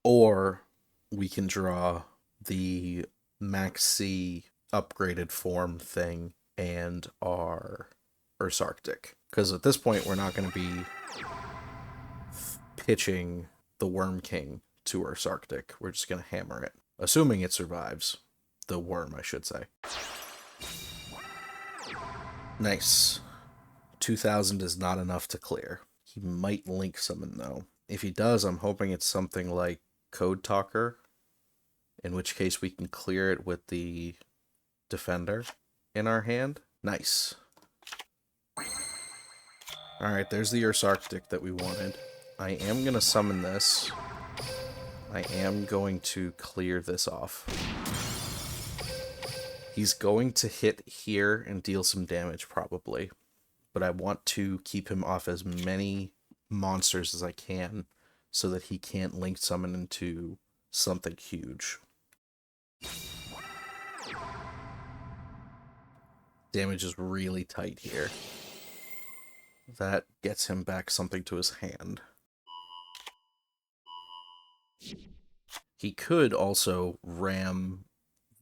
or we can draw the Max C upgraded form thing and our Ursarctic. Because at this point, we're not going to be pitching the Worm King to Ursarctic. We're just going to hammer it. Assuming it survives. The worm, I should say. Nice. 2000 is not enough to clear. He might Link summon, though. If he does, I'm hoping it's something like Code Talker, in which case we can clear it with the Defender in our hand. Nice. Alright, there's the Ursarctic that we wanted. I am going to summon this. I am going to clear this off. He's going to hit here and deal some damage, probably. But I want to keep him off as many monsters as I can, so that he can't Link summon into something huge. Damage is really tight here. That gets him back something to his hand. He could also ram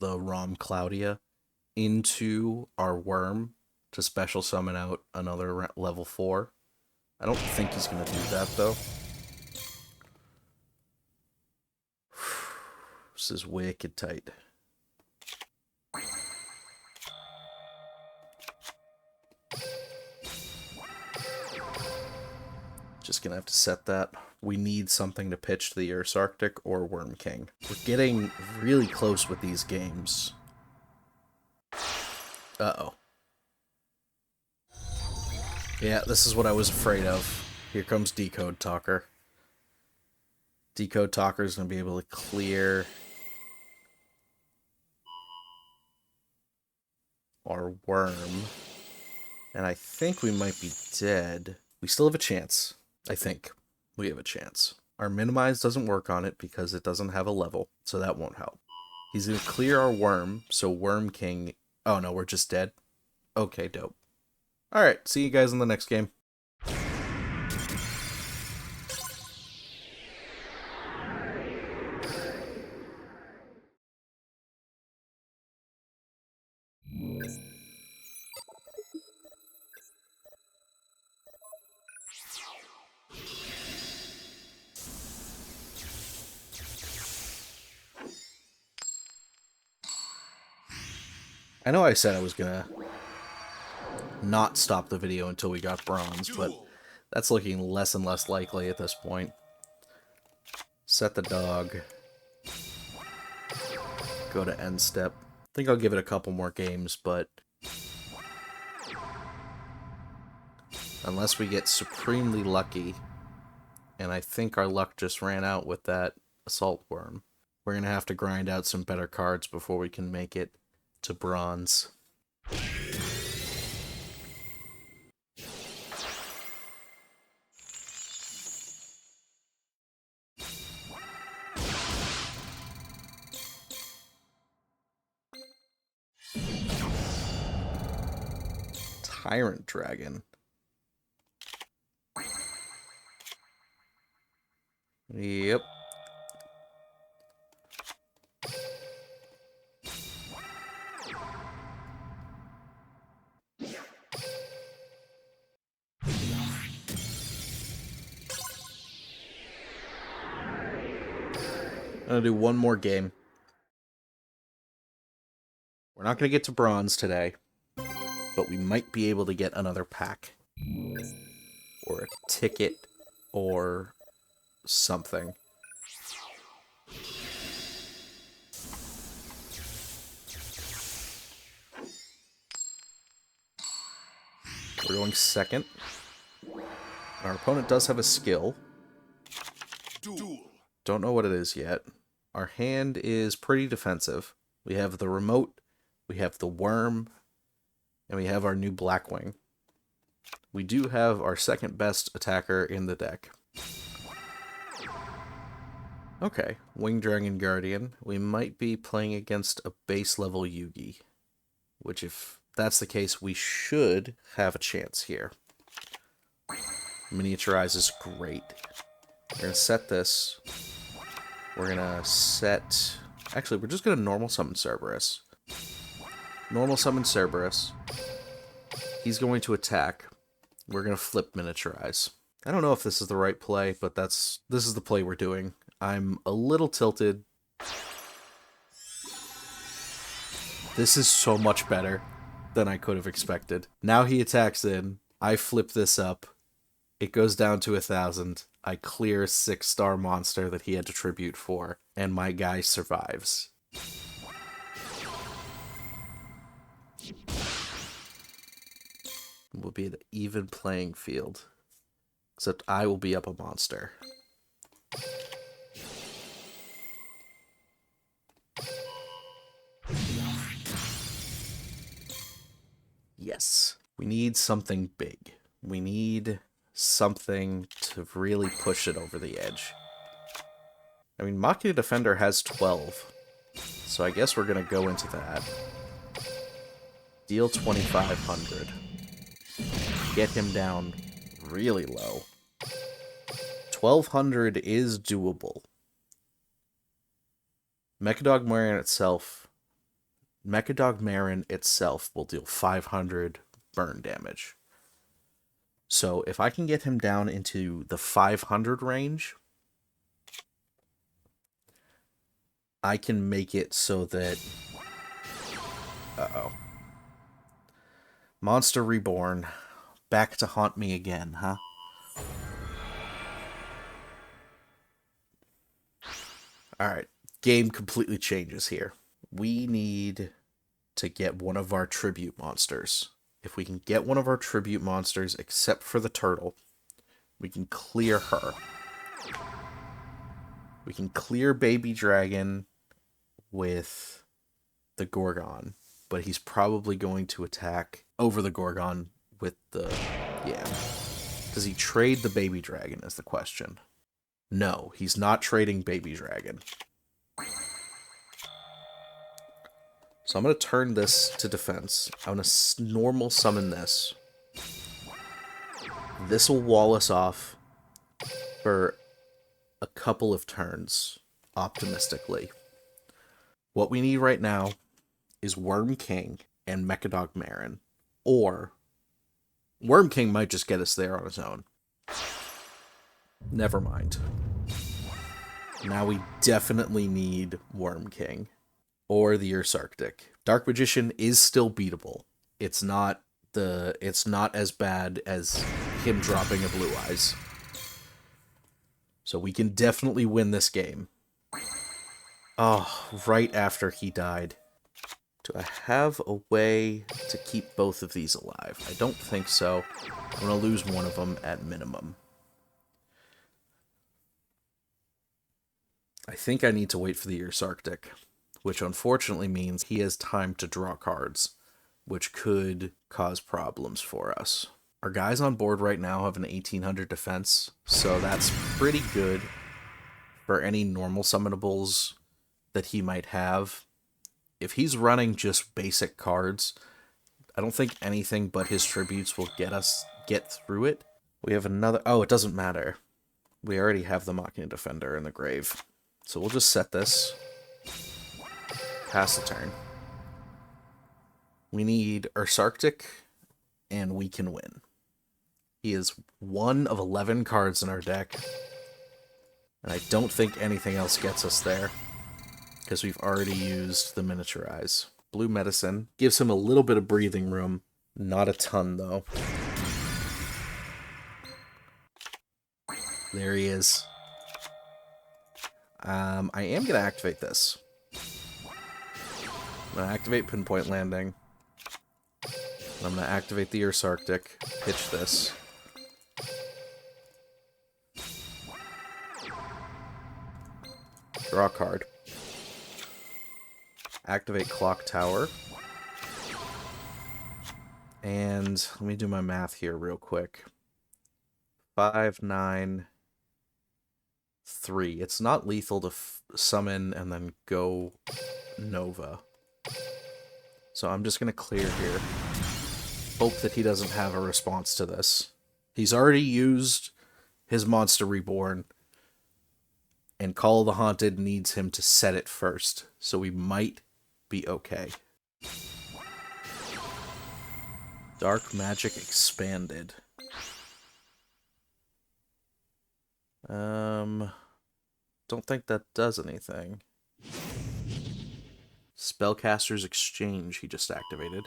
the Rom Claudia into our Worm to special summon out another level 4. I don't think he's going to do that, though. This is wicked tight. Just going to have to set that. we need something to pitch to the Earth's Arctic or Worm King. We're getting really close with these games. Uh-oh. Yeah, this is what I was afraid of. Here comes Decode Talker. Decode Talker is going to be able to clear our worm. And I think we might be dead. We still have a chance. I think we have a chance. Our minimize doesn't work on it because it doesn't have a level, so that won't help. He's going to clear our worm, so Worm King... Oh no, we're just dead? Okay, dope. Alright, see you guys in the next game. I know I said I was gonna not stop the video until we got bronze, but that's looking less and less likely at this point. Set the dog. Go to end step. I think I'll give it a couple more games, but unless we get supremely lucky, and I think our luck just ran out with that assault worm, we're gonna have to grind out some better cards before we can make it to bronze. Tyrant Dragon. Yep. I'm gonna do one more game. We're not gonna get to bronze today, but we might be able to get another pack. Or a ticket, or something. We're going second. Our opponent does have a skill. Duel. Don't know what it is yet. Our hand is pretty defensive. We have the remote, we have the worm, and we have our new Blackwing. We do have our second best attacker in the deck. Okay, Winged Dragon Guardian. We might be playing against a base level Yugi, which if that's the case, we should have a chance here. Miniaturize is great. We're going to set this. We're going to set... Actually, we're just going to normal summon Cerberus. Normal summon Cerberus. He's going to attack. We're going to flip Miniaturize. I don't know if this is the right play, but this is the play we're doing. I'm a little tilted. This is so much better than I could have expected. Now he attacks in. I flip this up. It goes down to 1,000. I clear a 6-star monster that he had to tribute for, and my guy survives. It will be an even playing field. Except I will be up a monster. Yes. We need something big. We need something to really push it over the edge. I mean, Machina Defender has 12. So I guess we're going to go into that. Deal 2,500. Get him down really low. 1,200 is doable. Mechadog Marin itself will deal 500 burn damage. So if I can get him down into the 500 range, I can make it so that... Uh-oh. Monster Reborn. Back to haunt me again, huh? Alright, game completely changes here. We need to get one of our tribute monsters. If we can get one of our tribute monsters, except for the turtle, we can clear her. We can clear Baby Dragon with the Gorgon, but he's probably going to attack over the Gorgon with the... yeah. Does he trade the Baby Dragon is the question. No, he's not trading Baby Dragon. So I'm going to turn this to defense. I'm going to normal summon this. This will wall us off for a couple of turns, optimistically. What we need right now is Worm King and Mechadog Marin. Or Worm King might just get us there on his own. Never mind. Now we definitely need Worm King. Or the Ursarctic. Dark Magician is still beatable. It's not as bad as him dropping a Blue Eyes. So we can definitely win this game. Oh, right after he died. Do I have a way to keep both of these alive? I don't think so. I'm going to lose one of them at minimum. I think I need to wait for the Ursarctic, which unfortunately means he has time to draw cards, which could cause problems for us. Our guys on board right now have an 1800 defense, so that's pretty good for any normal summonables that he might have. If he's running just basic cards, I don't think anything but his tributes will get through it. We have another... oh, it doesn't matter. We already have the Machina Defender in the grave. So we'll just set this. Pass the turn. We need Ursarctic, and we can win. He is one of 11 cards in our deck. And I don't think anything else gets us there, because we've already used the Miniaturize. Blue Medicine gives him a little bit of breathing room. Not a ton, though. There he is. I am going to activate this. I'm going to activate Pinpoint Landing. I'm going to activate the Ursarctic. Pitch this. Draw a card. Activate Clock Tower. And let me do my math here real quick. 5, 9, 3. It's not lethal to summon and then go Nova. So I'm just going to clear here. Hope that he doesn't have a response to this. He's already used his Monster Reborn, and Call of the Haunted needs him to set it first, so we might be okay. Dark Magic Expanded. Don't think that does anything. Spellcaster's Exchange he just activated.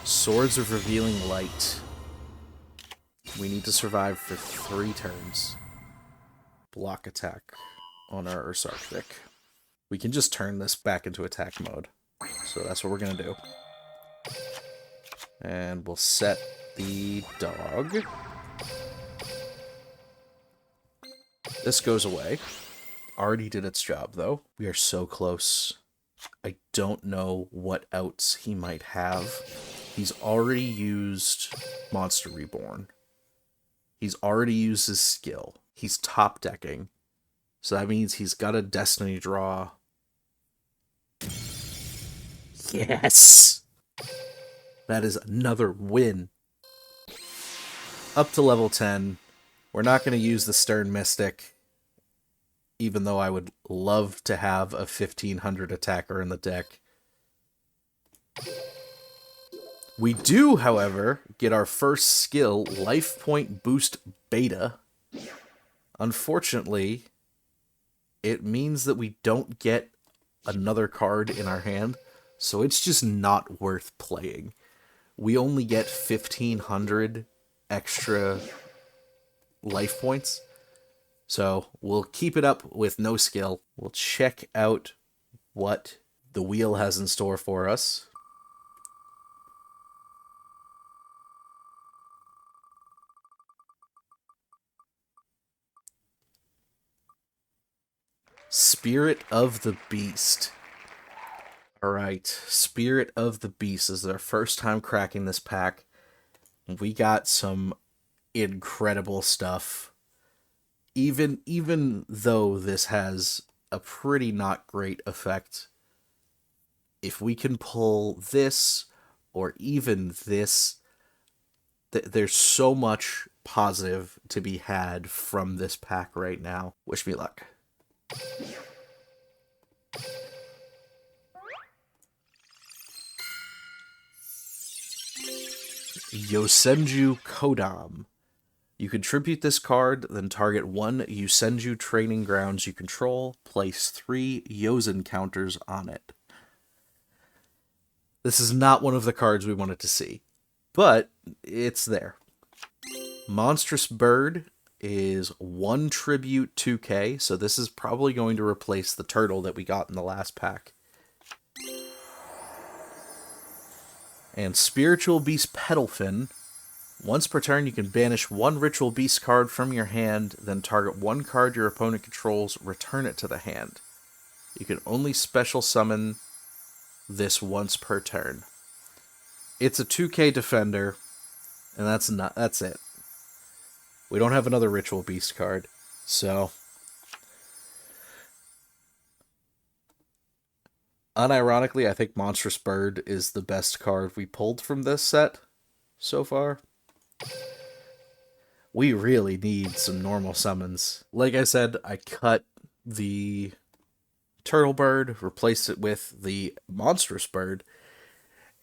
Swords of Revealing Light. We need to survive for 3 turns. Block attack on our Ursarctic. We can just turn this back into attack mode. So that's what we're going to do. And we'll set the dog. This goes away. Already did its job, though. We are so close. I don't know what outs he might have. He's already used Monster Reborn. He's already used his skill. He's top decking. So that means he's got a Destiny draw. Yes! That is another win. Up to level 10. We're not going to use the Stern Mystic, even though I would love to have a 1500 attacker in the deck. We do, however, get our first skill, Life Point Boost Beta. Unfortunately, it means that we don't get another card in our hand, so it's just not worth playing. We only get 1500 extra life points. So we'll keep it up with no skill. We'll check out what the wheel has in store for us. Spirit of the Beast. Alright, Spirit of the Beast is our first time cracking this pack. We got some incredible stuff. Even though this has a pretty not great effect, if we can pull this or even this, there's so much positive to be had from this pack right now. Wish me luck. Yosenju Kodam. You contribute this card, then target one Yosenju training grounds you control, place 3 Yosen counters on it. This is not one of the cards we wanted to see, but it's there. Monstrous Bird is 1 tribute 2k, so this is probably going to replace the turtle that we got in the last pack. And Spiritual Beast Petalfin. Once per turn, you can banish 1 Ritual Beast card from your hand, then target 1 card your opponent controls, return it to the hand. You can only special summon this once per turn. It's a 2k defender, and that's it. We don't have another Ritual Beast card, so unironically, I think Monstrous Bird is the best card we pulled from this set so far. We really need some normal summons. Like I said, I cut the Turtle Bird, replaced it with the Monstrous Bird,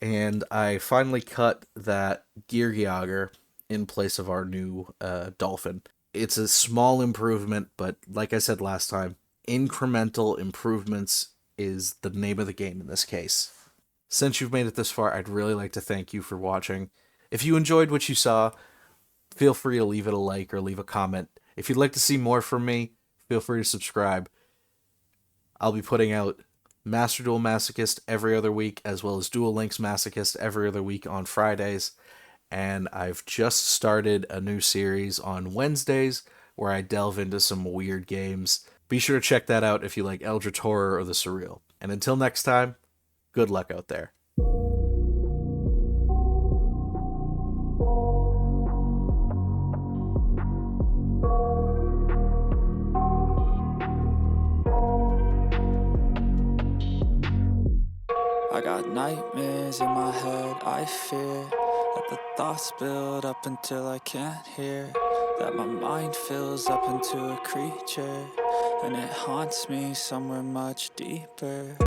and I finally cut that Geargiager in place of our new Dolphin. It's a small improvement, but like I said last time, incremental improvements is the name of the game in this case. Since you've made it this far, I'd really like to thank you for watching. If you enjoyed what you saw, feel free to leave it a like or leave a comment. If you'd like to see more from me, feel free to subscribe. I'll be putting out Master Duel Masochist every other week, as well as Duel Links Masochist every other week on Fridays. And I've just started a new series on Wednesdays where I delve into some weird games. Be sure to check that out if you like Eldritch Horror or the Surreal. And until next time, good luck out there. I got nightmares in my head, I fear that the thoughts build up until I can't hear, that my mind fills up into a creature, and it haunts me somewhere much deeper.